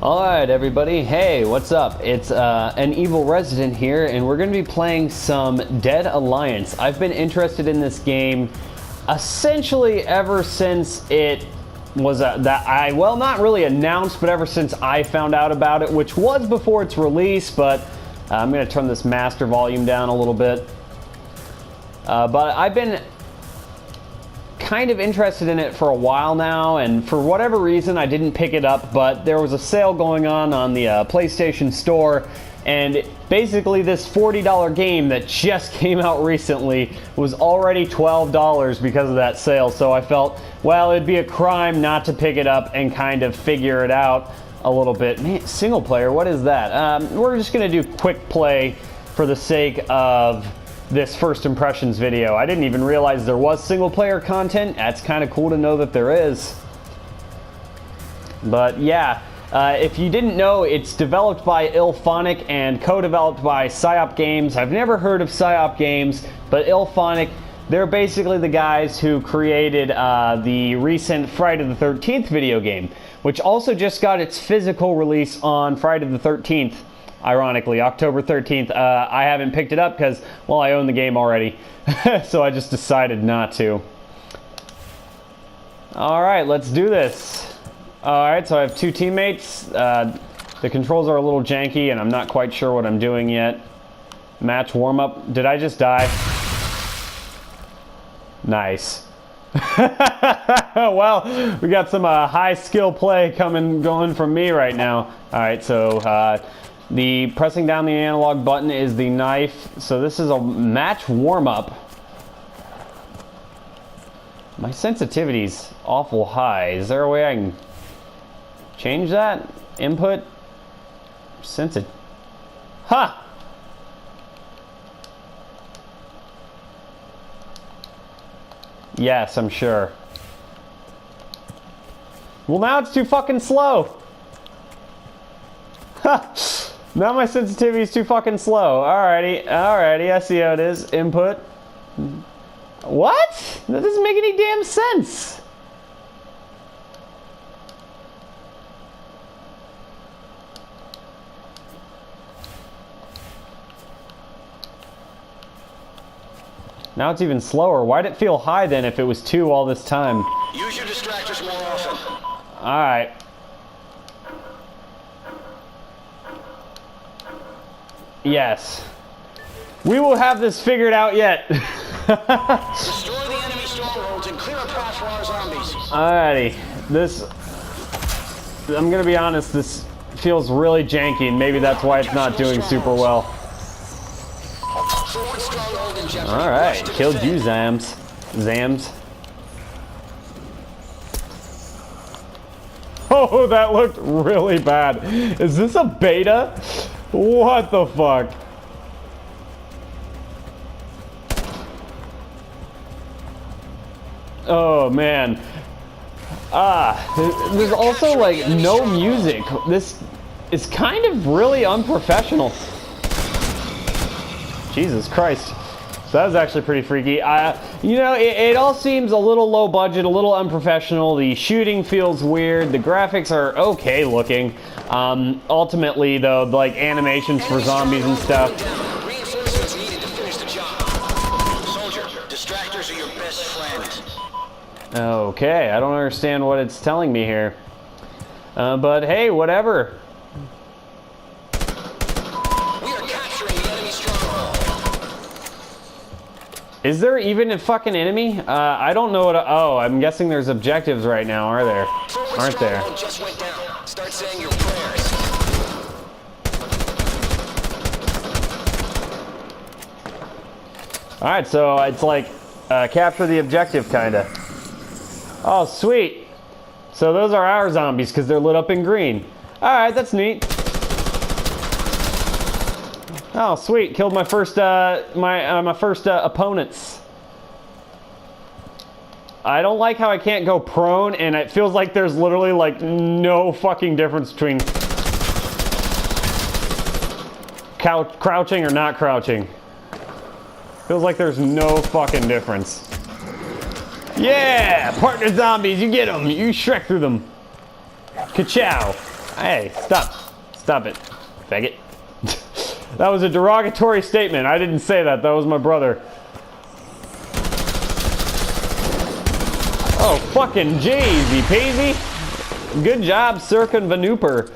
Alright everybody, hey, what's up? It's an Evil Resident here, and we're going to be playing some Dead Alliance. I've been interested in this game essentially ever since it was, well, not really announced, but ever since I found out about it, which was before its release, but I'm going to turn this master volume down a little bit. But I've been kind of interested in it for a while now, and for whatever reason I didn't pick it up, but there was a sale going on the PlayStation Store, and basically this $40 game that just came out recently was already $12 because of that sale. So I felt, well, it'd be a crime not to pick it up and kind of figure it out a little bit. Man, single player, what is that? We're just gonna do quick play for the sake of this first impressions video. I didn't even realize there was single player content. That's kind of cool to know that there is. But yeah, if you didn't know, it's developed by IllFonic and co-developed by Psyop Games. I've never heard of Psyop Games, but IllFonic, they're basically the guys who created the recent Friday the 13th video game, which also just got its physical release on Friday the 13th. Ironically, October 13th. I haven't picked it up because, well, I own the game already. So I just decided not to. Alright, let's do this. Alright, so I have two teammates. The controls are a little janky and I'm not quite sure what I'm doing yet. Match warm-up. Did I just die? Nice. Well, we got some high skill play going from me right now. Alright, so the pressing down the analog button is the knife. So this is a match warm-up. My sensitivity's awful high. Is there a way I can change that? Input? Sensitive. Ha! Yes, I'm sure. Well, now it's too fucking slow. Ha! Now my sensitivity is too fucking slow. Alrighty, I see how it is. Input. What? That doesn't make any damn sense. Now it's even slower. Why'd it feel high then if it was 2 all this time? Use your distractors more often. Alright. Yes. We will have this figured out yet. Destroy the enemy strongholds and clear a path for our zombies. Alrighty. I'm gonna be honest, this feels really janky, and maybe that's why it's not doing super well. Alright, killed you, Zams. Oh, that looked really bad. Is this a beta? What the fuck? Oh man. There's also like no music. This is kind of really unprofessional. Jesus Christ. That was actually pretty freaky. You know, it all seems a little low budget, a little unprofessional. The shooting feels weird. The graphics are okay looking. Ultimately, though, like animations for zombies and stuff. Reinforcements needed to finish the job. Soldier, distractors are your best friend. Okay, I don't understand what it's telling me here. But hey, whatever. Is there even a fucking enemy? I don't know what. Oh, I'm guessing there's objectives right now, are there? Aren't there? Just went down. Start saying your prayers. All right, so it's like capture the objective, kinda. Oh, sweet. So those are our zombies because they're lit up in green. All right, that's neat. Oh, sweet! Killed my first opponents. I don't like how I can't go prone, and it feels like there's literally like no fucking difference between crouching or not crouching. Feels like there's no fucking difference. Yeah, partner zombies, you get them. You Shrek through them. Ka-chow. Hey, stop. Stop it, faggot. That was a derogatory statement. I didn't say that. That was my brother. Oh, fucking jeezy peasy. Good job, Sirkin Vanooper.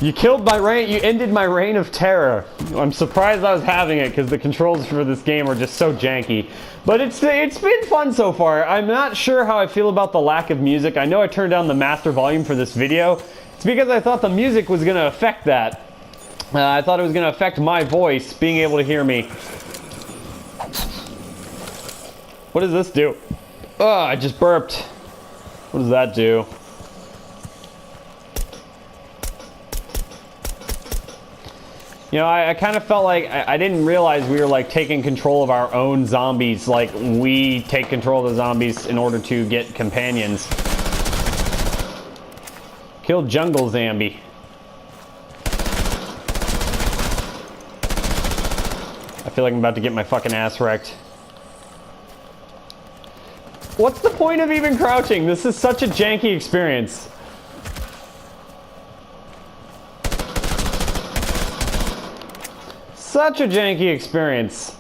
You killed my reign. You ended my reign of terror. I'm surprised I was having it because the controls for this game are just so janky. But it's been fun so far. I'm not sure how I feel about the lack of music. I know I turned down the master volume for this video. It's because I thought the music was going to affect that. I thought it was going to affect my voice, being able to hear me. What does this do? Oh, I just burped. What does that do? You know, I kind of felt like I didn't realize we were like taking control of our own zombies. Like we take control of the zombies in order to get companions. Kill Jungle Zombie. I feel like I'm about to get my fucking ass wrecked. What's the point of even crouching? This is such a janky experience. Such a janky experience.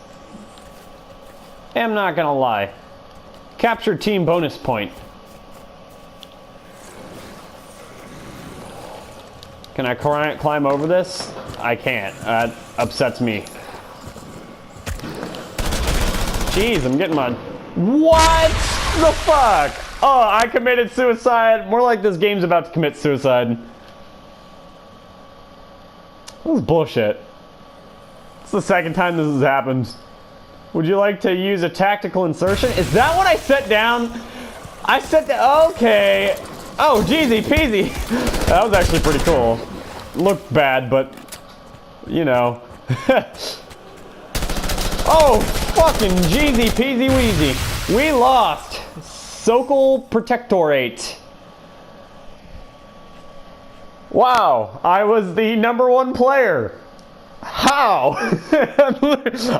I'm not gonna lie. Capture team bonus point. Can I climb over this? I can't. That upsets me. Jeez, I'm getting my... What the fuck? Oh, I committed suicide. More like this game's about to commit suicide. This is bullshit. It's the second time this has happened. Would you like to use a tactical insertion? Is that what I set down? I set down... Okay. Oh, jeezy peasy. That was actually pretty cool. Looked bad, but... You know. Oh, fucking jeezy peasy weezy. We lost. Sokol Protectorate. Wow, I was the #1 player. How?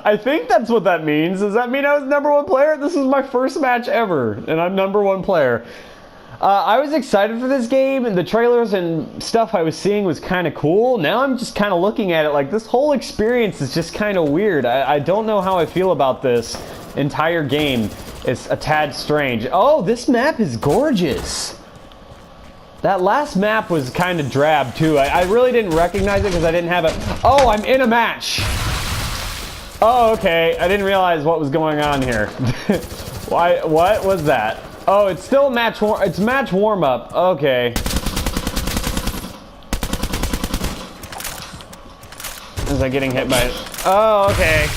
I think that's what that means. Does that mean I was #1 player? This is my first match ever, and I'm #1 player. I was excited for this game, and the trailers and stuff I was seeing was kind of cool. Now I'm just kind of looking at it like this whole experience is just kind of weird. I don't know how I feel about this entire game. It's a tad strange. Oh, this map is gorgeous. That last map was kind of drab too. I really didn't recognize it because I didn't have it. Oh, I'm in a match. Oh, okay. I didn't realize what was going on here. Why? What was that? Oh, it's still match warm up. Okay. Is I getting hit by? Oh, okay.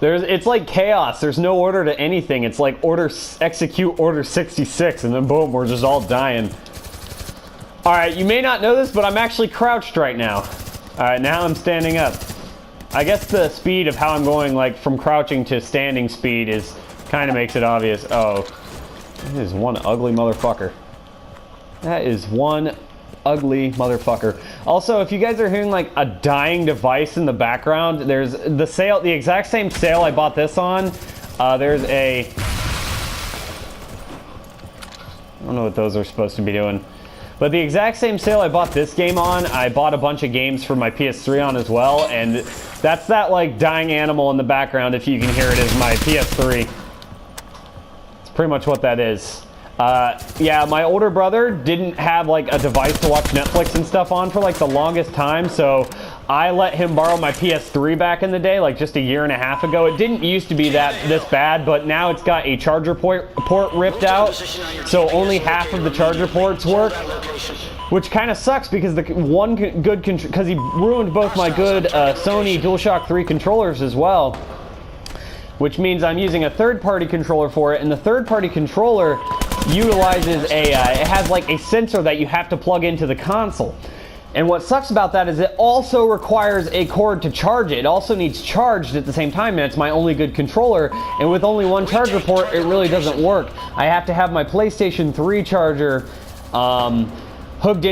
It's like chaos. There's no order to anything. It's like execute order 66, and then boom, we're just all dying. All right, you may not know this, but I'm actually crouched right now. All right, now I'm standing up. I guess the speed of how I'm going, like from crouching to standing speed, is kind of makes it obvious. Oh, that is one ugly motherfucker. That is one ugly motherfucker. Also, if you guys are hearing like a dying device in the background, there's the exact same sale I bought this on. There's a... I don't know what those are supposed to be doing. But the exact same sale I bought this game on, I bought a bunch of games for my PS3 on as well, and that's that like dying animal in the background, if you can hear it, is my PS3. It's pretty much what that is. Yeah, my older brother didn't have like a device to watch Netflix and stuff on for like the longest time, so I let him borrow my PS3 back in the day, like just a year and a half ago. It didn't used to be this bad, but now it's got a charger port ripped out, so only half of the charger ports work, which kind of sucks because the one good because he ruined both my good Sony DualShock 3 controllers as well, which means I'm using a third-party controller for it, and the third-party controller utilizes it has like a sensor that you have to plug into the console. And what sucks about that is it also requires a cord to charge it. It also needs charged at the same time, and it's my only good controller, and with only one charger port, it really doesn't work. I have to have my PlayStation 3 charger hooked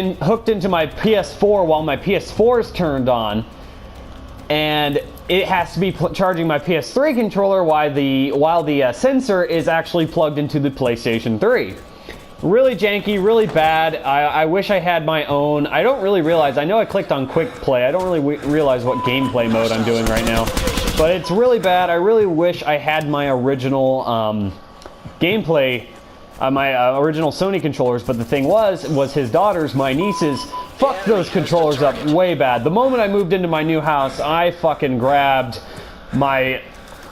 into my PS4 while my PS4 is turned on, and it has to be charging my PS3 controller while the sensor is actually plugged into the PlayStation 3. Really janky, really bad. I wish I had my own. I don't really realize. I know I clicked on quick play. I don't really realize what gameplay mode I'm doing right now. But it's really bad. I really wish I had my original gameplay, my original Sony controllers. But the thing was his daughters, my nieces, fucked those controllers up way bad. The moment I moved into my new house, I fucking grabbed my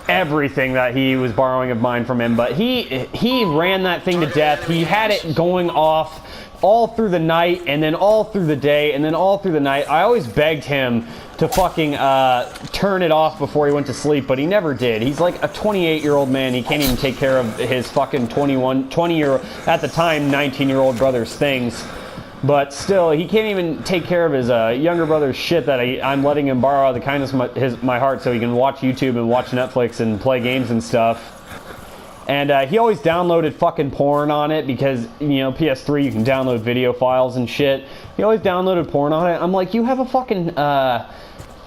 everything that he was borrowing of mine from him, but he ran that thing to death. He had it going off all through the night, and then all through the day, and then all through the night. I always begged him to fucking turn it off before he went to sleep, but he never did. He's like a 28-year-old man. He can't even take care of his fucking 20-year, at the time, 19-year-old brother's things. But still, he can't even take care of his younger brother's shit that I'm letting him borrow out of the kindness of my heart so he can watch YouTube and watch Netflix and play games and stuff. And he always downloaded fucking porn on it because, you know, PS3, you can download video files and shit. He always downloaded porn on it. I'm like, you have a fucking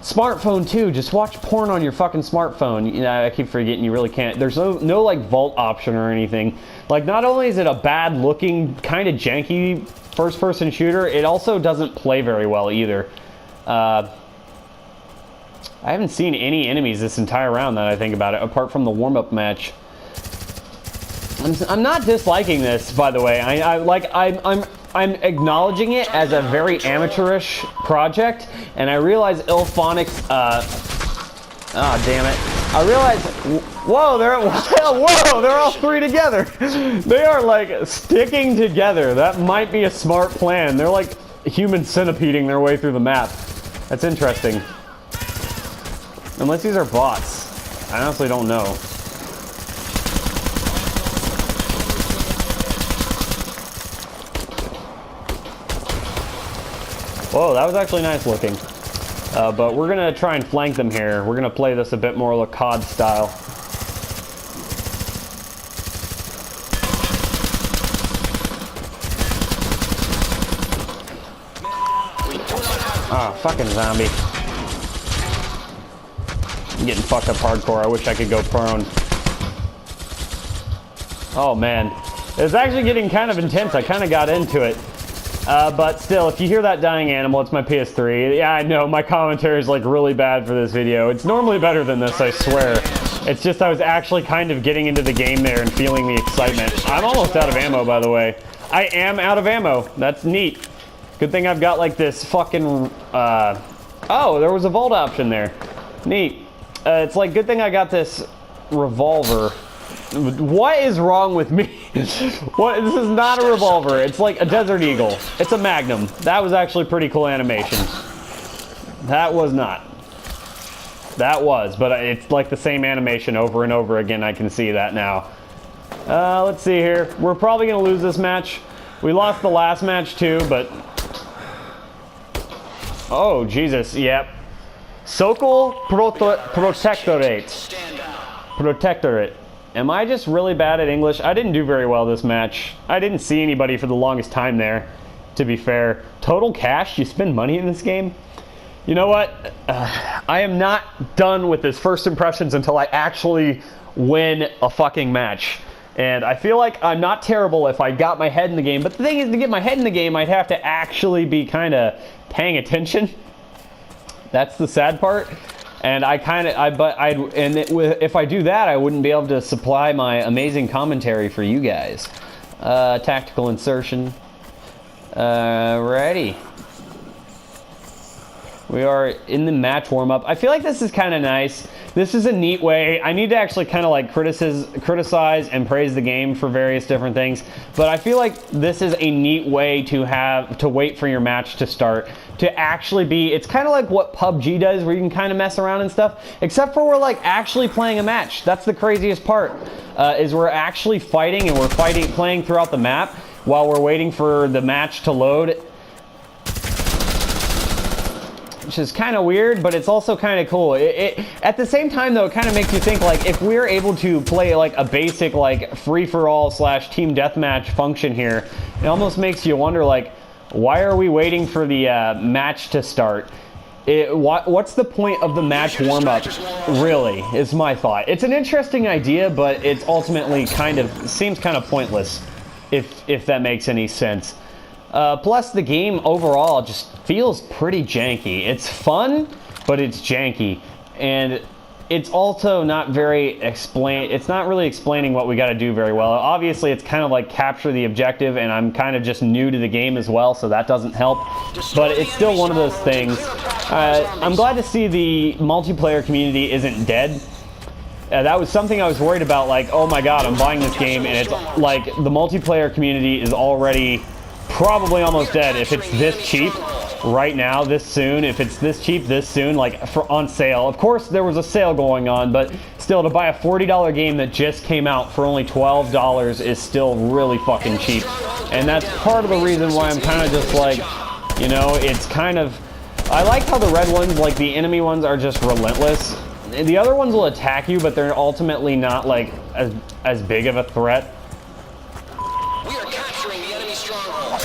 smartphone too. Just watch porn on your fucking smartphone. You know, I keep forgetting you really can't. There's no like vault option or anything. Like, not only is it a bad looking, kind of janky first-person shooter, it also doesn't play very well either. I haven't seen any enemies this entire round that I think about it, apart from the warm-up match. I'm not disliking this, by the way. I'm acknowledging it as a very amateurish project, and I realize IllFonic's damn it. I realize, whoa, they're all three together. They are like sticking together. That might be a smart plan. They're like human centipeding their way through the map. That's interesting. Unless these are bots. I honestly don't know. Whoa, that was actually nice looking. But we're gonna try and flank them here. We're gonna play this a bit more like COD style. Ah, fucking zombie. I'm getting fucked up hardcore. I wish I could go prone. Oh man. It's actually getting kind of intense. I kind of got into it. But still, if you hear that dying animal, it's my PS3. Yeah, I know, my commentary is like really bad for this video. It's normally better than this, I swear. It's just I was actually kind of getting into the game there and feeling the excitement. I'm almost out of ammo, by the way. I am out of ammo. That's neat. Good thing I've got like this fucking, oh, there was a vault option there. Neat. It's like, good thing I got this revolver. What is wrong with me? What? This is not a revolver. It's like a Desert Eagle. It's a Magnum. That was actually pretty cool animation. That was not. That was, but it's like the same animation over and over again. I can see that now. Let's see here. We're probably going to lose this match. We lost the last match too, but... Oh, Jesus. Yep. Sokol Protectorate. Protectorate. Am I just really bad at English? I didn't do very well this match. I didn't see anybody for the longest time there, to be fair. Total cash? You spend money in this game? You know what? I am not done with this first impressions until I actually win a fucking match. And I feel like I'm not terrible if I got my head in the game. But the thing is, to get my head in the game, I'd have to actually be kind of paying attention. That's the sad part. And if I do that, I wouldn't be able to supply my amazing commentary for you guys. Tactical insertion. Ready. We are in the match warm-up. I feel like this is kind of nice. This is a neat way. I need to actually kind of like criticize and praise the game for various different things. But I feel like this is a neat way to wait for your match to start. To actually be, it's kind of like what PUBG does, where you can kind of mess around and stuff. Except for we're like actually playing a match. That's the craziest part. Is we're actually fighting and we're playing throughout the map while we're waiting for the match to load. Which is kind of weird, but it's also kind of cool. At the same time, though, it kind of makes you think, like, if we're able to play, like, a basic, like, free-for-all / team deathmatch function here, it almost makes you wonder, like, why are we waiting for the match to start? What's the point of the match warm-up, really, is my thought. It's an interesting idea, but it's ultimately seems kind of pointless. if that makes any sense. Plus, the game overall just feels pretty janky. It's fun, but it's janky, and it's also not very it's not really explaining what we got to do very well. Obviously, it's kind of like capture the objective, and I'm kind of just new to the game as well, so that doesn't help. But it's still one of those things. I'm glad to see the multiplayer community isn't dead. That was something I was worried about, like, oh my god, I'm buying this game, and it's like the multiplayer community is already probably almost dead. If it's this cheap right now, this soon, if it's this cheap this soon, like on sale. Of course, there was a sale going on, but still, to buy a $40 game that just came out for only $12 is still really fucking cheap. And that's part of the reason why I'm kind of just like, you know, it's kind of... I like how the red ones, like the enemy ones, are just relentless. The other ones will attack you, but they're ultimately not like as big of a threat. We are capturing the enemy stronghold.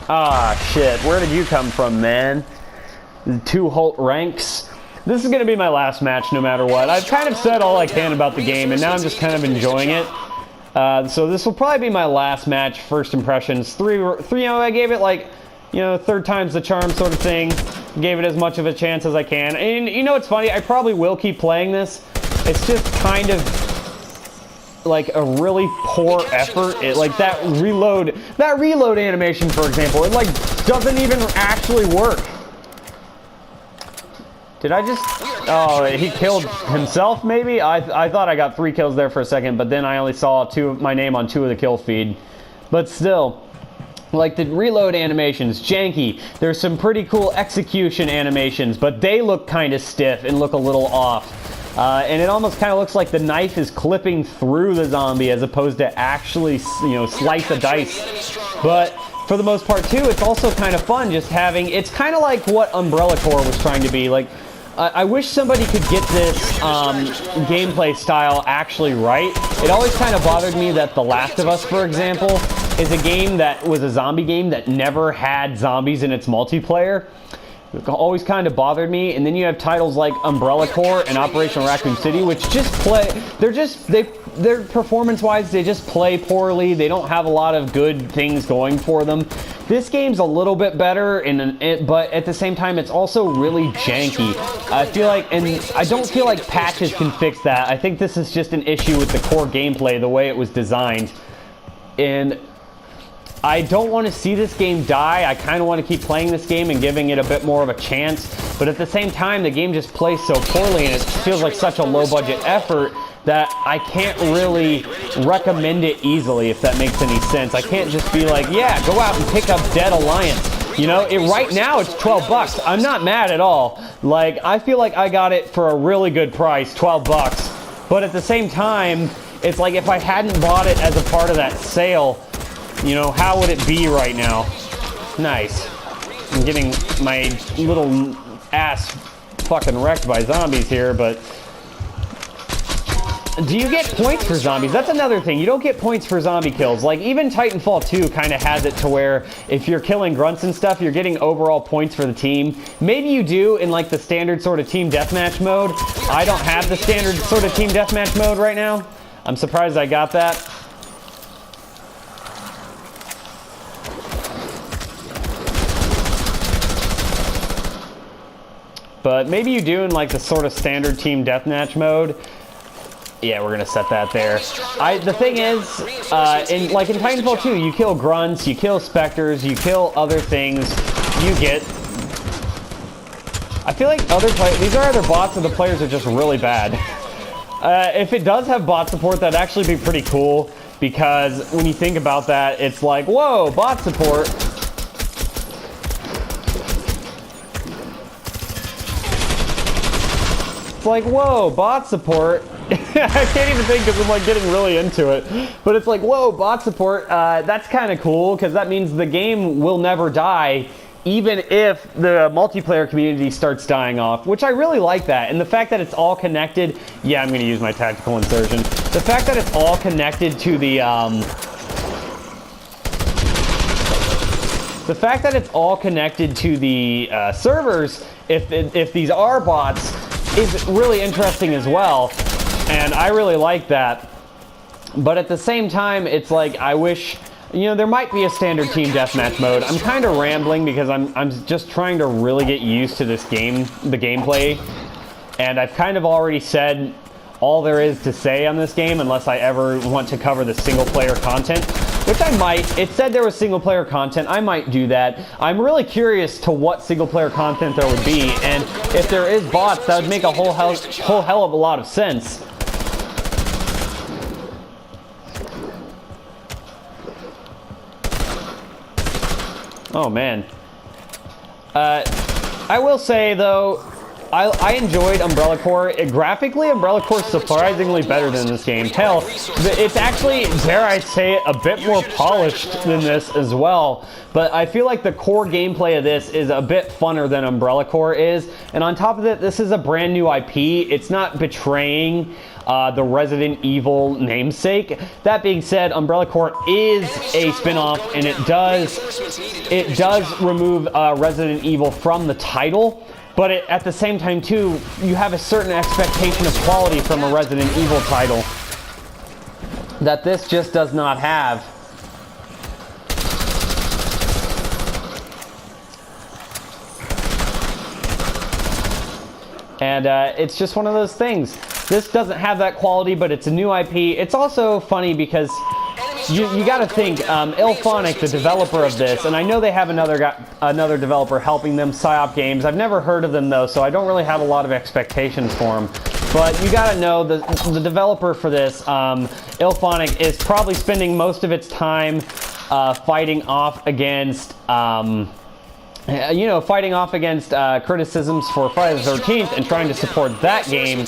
Ah, shit. Where did you come from, man? The 2 Holt ranks. This is going to be my last match no matter what. I've kind of said all I can about the game, and now I'm just kind of enjoying it. So this will probably be my last match, first impressions. Three, you know, I gave it like, you know, 3rd time's the charm sort of thing. Gave it as much of a chance as I can. And you know, it's funny, I probably will keep playing this. It's just kind of like a really poor effort. It, like that reload animation, for example, it like doesn't even actually work. Did I just... Oh, he killed himself, maybe? I thought I got 3 kills there for a second, but then I only saw my name on 2 of the kill feed. But still, like the reload animations, janky. There's some pretty cool execution animations, but they look kind of stiff and look a little off. And it almost kind of looks like the knife is clipping through the zombie as opposed to actually, you know, slice a dice. But for the most part, too, it's also kind of fun just having... It's kind of like what Umbrella Corps was trying to be. Like, I wish somebody could get this gameplay style actually right. It always kind of bothered me that The Last of Us, for example, is a game that was a zombie game that never had zombies in its multiplayer. It always kind of bothered me. And then you have titles like Umbrella Corps and Operation Raccoon City, which just play... They're performance-wise, they just play poorly. They don't have a lot of good things going for them. This game's a little bit better, but at the same time, it's also really janky. I feel like, and I don't feel like patches can fix that. I think this is just an issue with the core gameplay, the way it was designed. And I don't want to see this game die. I kind of want to keep playing this game and giving it a bit more of a chance. But at the same time, the game just plays so poorly, and it feels like such a low-budget effort that I can't really recommend it easily, if that makes any sense. I can't just be like, yeah, go out and pick up Dead Alliance. You know, right now it's 12 bucks. I'm not mad at all. Like, I feel like I got it for a really good price, 12 bucks. But at the same time, it's like if I hadn't bought it as a part of that sale, you know, how would it be right now? Nice. I'm getting my little ass fucking wrecked by zombies here, but... Do you get points for zombies? That's another thing. You don't get points for zombie kills. Like, even Titanfall 2 kind of has it to where if you're killing grunts and stuff, you're getting overall points for the team. Maybe you do in, like, the standard sort of team deathmatch mode. I don't have the standard sort of team deathmatch mode right now. I'm surprised I got that. But maybe you do in, like, the sort of standard team deathmatch mode. Yeah, we're gonna set that there. The thing is, in Titanfall 2, you kill grunts, you kill specters, you kill other things. You get... I feel like these are either bots or the players are just really bad. If it does have bot support, that'd actually be pretty cool, because when you think about that, it's like, whoa, bot support. It's like, whoa, bot support. I can't even think because I'm like getting really into it. But it's like, whoa, bot support. That's kind of cool because that means the game will never die, even if the multiplayer community starts dying off, which I really like that. And the fact that it's all connected. Yeah, I'm going to use my tactical insertion. The fact that it's all connected to the... The fact that it's all connected to the servers, if these are bots, is really interesting as well. And I really like that. But at the same time, it's like, I wish, you know, there might be a standard team deathmatch mode. I'm kind of rambling because I'm just trying to really get used to this game, the gameplay. And I've kind of already said all there is to say on this game, unless I ever want to cover the single player content, which I might. It said there was single player content. I might do that. I'm really curious to what single player content there would be, and if there is bots, that would make a whole hell of a lot of sense. Oh man. I will say though, I enjoyed Umbrella Corps. Graphically, Umbrella Corps is surprisingly better than this game. Hell, it's actually, dare I say it, a bit more polished than this as well. But I feel like the core gameplay of this is a bit funner than Umbrella Corps is. And on top of it, this is a brand new IP. It's not betraying the Resident Evil namesake. That being said, Umbrella Corps is a spin-off, and it does remove Resident Evil from the title. But at the same time, too, you have a certain expectation of quality from a Resident Evil title that this just does not have. And it's just one of those things. This doesn't have that quality, but it's a new IP. It's also funny because you got to think, IllFonic, the developer of this, and I know they have another developer helping them, Psyop Games. I've never heard of them though, so I don't really have a lot of expectations for them. But you got to know the developer for this, IllFonic, is probably spending most of its time fighting off against, criticisms for Friday the 13th and trying to support that game.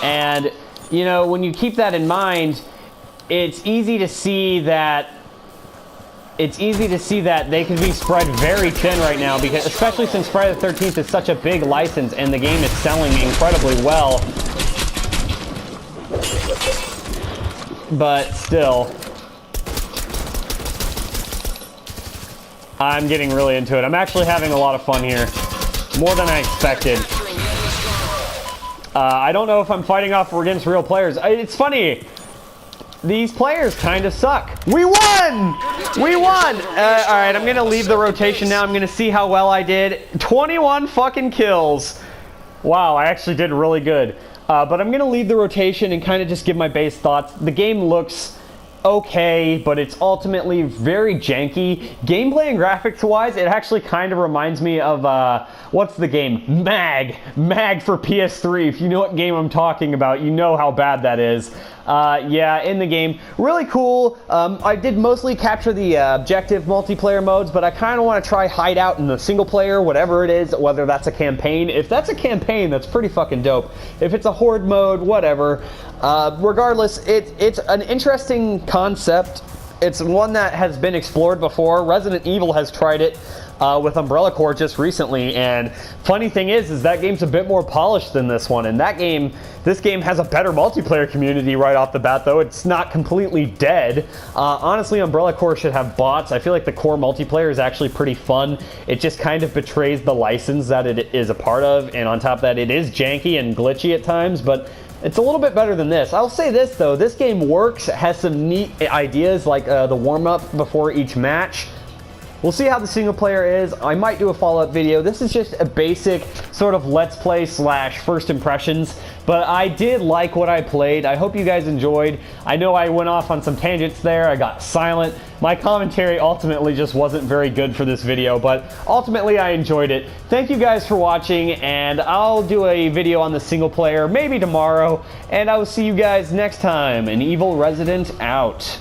And you know, when you keep that in mind, it's easy to see that they can be spread very thin right now, because especially since Friday the 13th is such a big license and the game is selling incredibly well. But still, I'm getting really into it. I'm actually having a lot of fun here, more than I expected. I don't know if I'm fighting off against real players. It's funny. These players kind of suck. We won! We won! Alright, I'm gonna leave the rotation now. I'm gonna see how well I did. 21 fucking kills. Wow, I actually did really good. But I'm gonna leave the rotation and kind of just give my base thoughts. The game looks okay, but it's ultimately very janky. Gameplay and graphics wise, it actually kind of reminds me of, what's the game? Mag for PS3. If you know what game I'm talking about, you know how bad that is. Yeah, in the game, really cool. I did mostly capture the objective multiplayer modes, but I kind of want to try Hideout in the single player, whatever it is, whether that's a campaign. If that's a campaign, that's pretty fucking dope. If it's a horde mode, whatever. Regardless, it's an interesting concept. It's one that has been explored before. Resident Evil has tried it with Umbrella Corps just recently, and funny thing is that game's a bit more polished than this one, and this game has a better multiplayer community right off the bat, though. It's not completely dead. Honestly, Umbrella Corps should have bots. I feel like the core multiplayer is actually pretty fun. It just kind of betrays the license that it is a part of, and on top of that, it is janky and glitchy at times, but it's a little bit better than this. I'll say this though, this game works, has some neat ideas like the warm-up before each match. We'll see how the single player is. I might do a follow-up video. This is just a basic sort of let's play / first impressions, but I did like what I played. I hope you guys enjoyed. I know I went off on some tangents there. I got silent. My commentary ultimately just wasn't very good for this video, but ultimately I enjoyed it. Thank you guys for watching, and I'll do a video on the single player maybe tomorrow, and I will see you guys next time. An Evil Resident out.